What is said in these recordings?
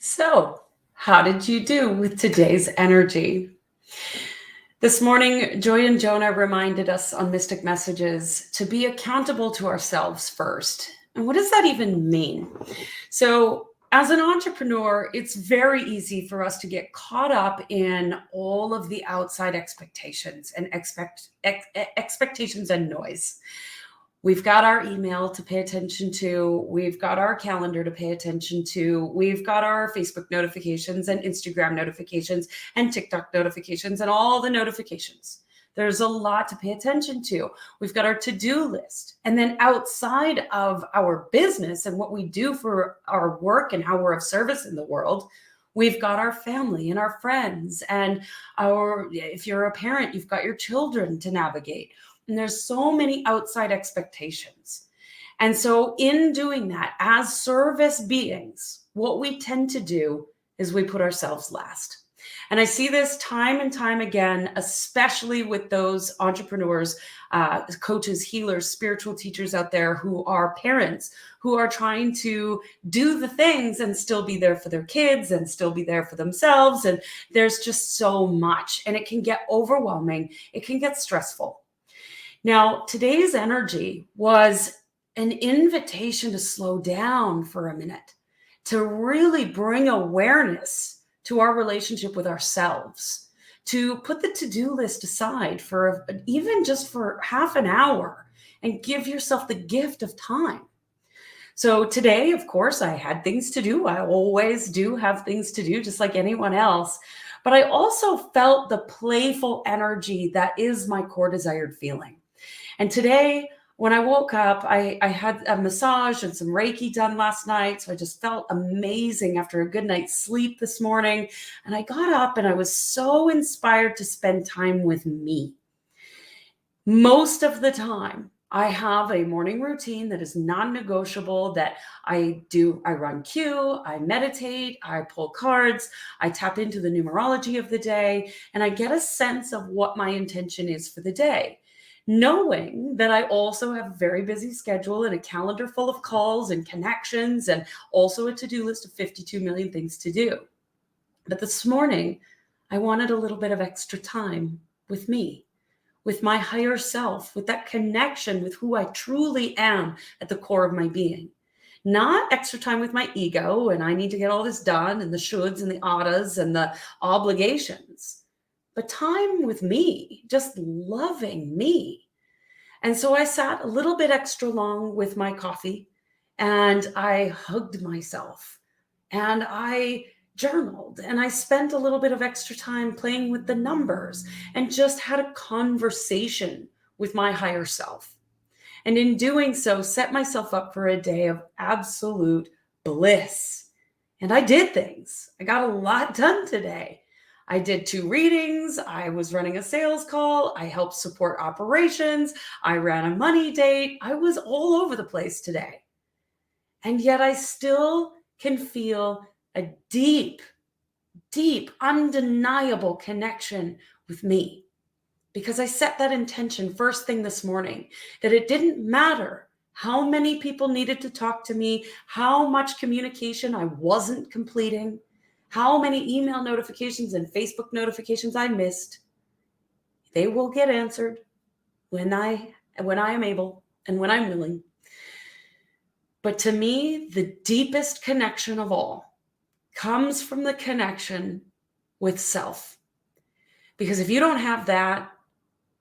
So, how did you do with today's energy? This morning, Joy and Jonah reminded us on Mystic Messages to be accountable to ourselves first. And what does that even mean? So, as an entrepreneur, it's very easy for us to get caught up in all of the outside expectations and expectations and noise. We've got our email to pay attention to. We've got our calendar to pay attention to. We've got our Facebook notifications and Instagram notifications and TikTok notifications and all the notifications. There's a lot to pay attention to. We've got our to-do list. And then outside of our business and what we do for our work and how we're of service in the world, we've got our family and our friends. And if you're a parent, you've got your children to navigate. And there's so many outside expectations. And so in doing that, as service beings, what we tend to do is we put ourselves last. And I see this time and time again, especially with those entrepreneurs, coaches, healers, spiritual teachers out there who are parents, who are trying to do the things and still be there for their kids and still be there for themselves. And there's just so much, and it can get overwhelming. It can get stressful. Now, today's energy was an invitation to slow down for a minute, to really bring awareness to our relationship with ourselves, to put the to-do list aside for even just for half an hour and give yourself the gift of time. So today, of course, I had things to do. I always do have things to do, just like anyone else. But I also felt the playful energy that is my core desired feeling. And today, when I woke up, I had a massage and some Reiki done last night. So I just felt amazing after a good night's sleep this morning. And I got up and I was so inspired to spend time with me. Most of the time, I have a morning routine that is non-negotiable that I do. I run Q, I meditate, I pull cards, I tap into the numerology of the day, and I get a sense of what my intention is for the day, knowing that I also have a very busy schedule and a calendar full of calls and connections and also a to-do list of 52 million things to do. But this morning, I wanted a little bit of extra time with me, with my higher self, with that connection with who I truly am at the core of my being. Not extra time with my ego and I need to get all this done and the shoulds and the oughtas and the obligations, but time with me, just loving me. And so I sat a little bit extra long with my coffee and I hugged myself and I journaled and I spent a little bit of extra time playing with the numbers and just had a conversation with my higher self. And in doing so, set myself up for a day of absolute bliss. And I did things. I got a lot done today. I did 2 readings. I was running a sales call. I helped support operations. I ran a money date. I was all over the place today. And yet I still can feel a deep, deep, undeniable connection with me because I set that intention first thing this morning that it didn't matter how many people needed to talk to me, how much communication I wasn't completing, how many email notifications and Facebook notifications I missed. They will get answered when I am able and when I'm willing. But to me, the deepest connection of all comes from the connection with self. Because if you don't have that,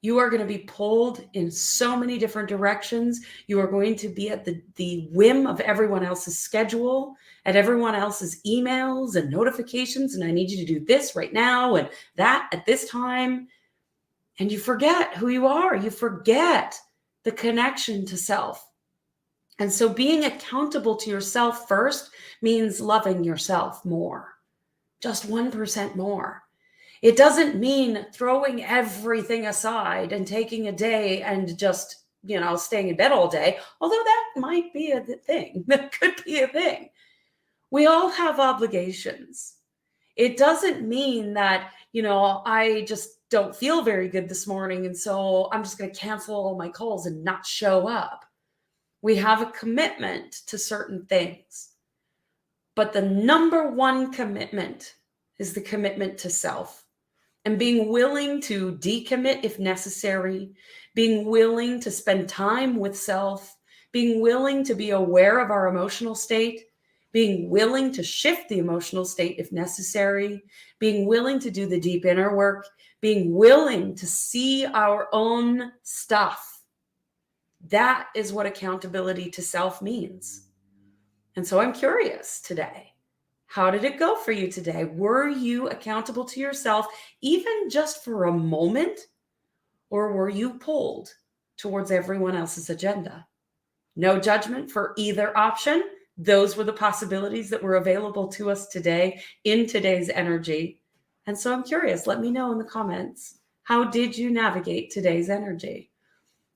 you are going to be pulled in so many different directions. You are going to be at the whim of everyone else's schedule, at everyone else's emails and notifications. And I need you to do this right now and that at this time. And you forget who you are. You forget the connection to self. And so being accountable to yourself first means loving yourself more, just 1% more. It doesn't mean throwing everything aside and taking a day and just, staying in bed all day, although that might be a thing. That could be a thing. We all have obligations. It doesn't mean that, I just don't feel very good this morning, and so I'm just going to cancel all my calls and not show up. We have a commitment to certain things. But the number one commitment is the commitment to self, and being willing to decommit if necessary, being willing to spend time with self, being willing to be aware of our emotional state, being willing to shift the emotional state if necessary, being willing to do the deep inner work, being willing to see our own stuff. That is what accountability to self means. And so I'm curious today. How did it go for you today? Were you accountable to yourself, even just for a moment? Or were you pulled towards everyone else's agenda? No judgment for either option. Those were the possibilities that were available to us today in today's energy. And so I'm curious, let me know in the comments. How did you navigate today's energy?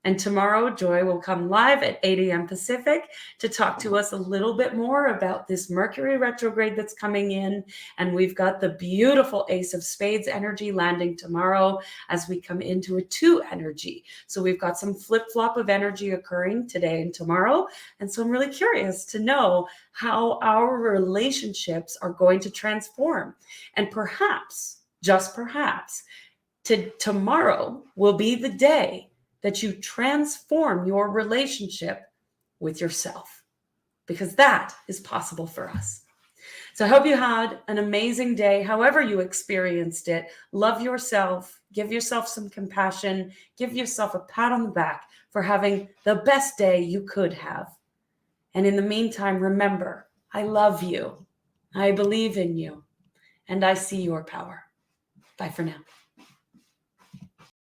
And tomorrow, Joy will come live at 8 a.m. Pacific to talk to us a little bit more about this Mercury retrograde that's coming in. And we've got the beautiful Ace of Spades energy landing tomorrow as we come into a 2 energy. So we've got some flip-flop of energy occurring today and tomorrow. And so I'm really curious to know how our relationships are going to transform. And perhaps, just perhaps, tomorrow will be the day that you transform your relationship with yourself, because that is possible for us. So I hope you had an amazing day, however you experienced it. Love yourself, give yourself some compassion, give yourself a pat on the back for having the best day you could have. And in the meantime, remember, I love you, I believe in you, and I see your power. Bye for now.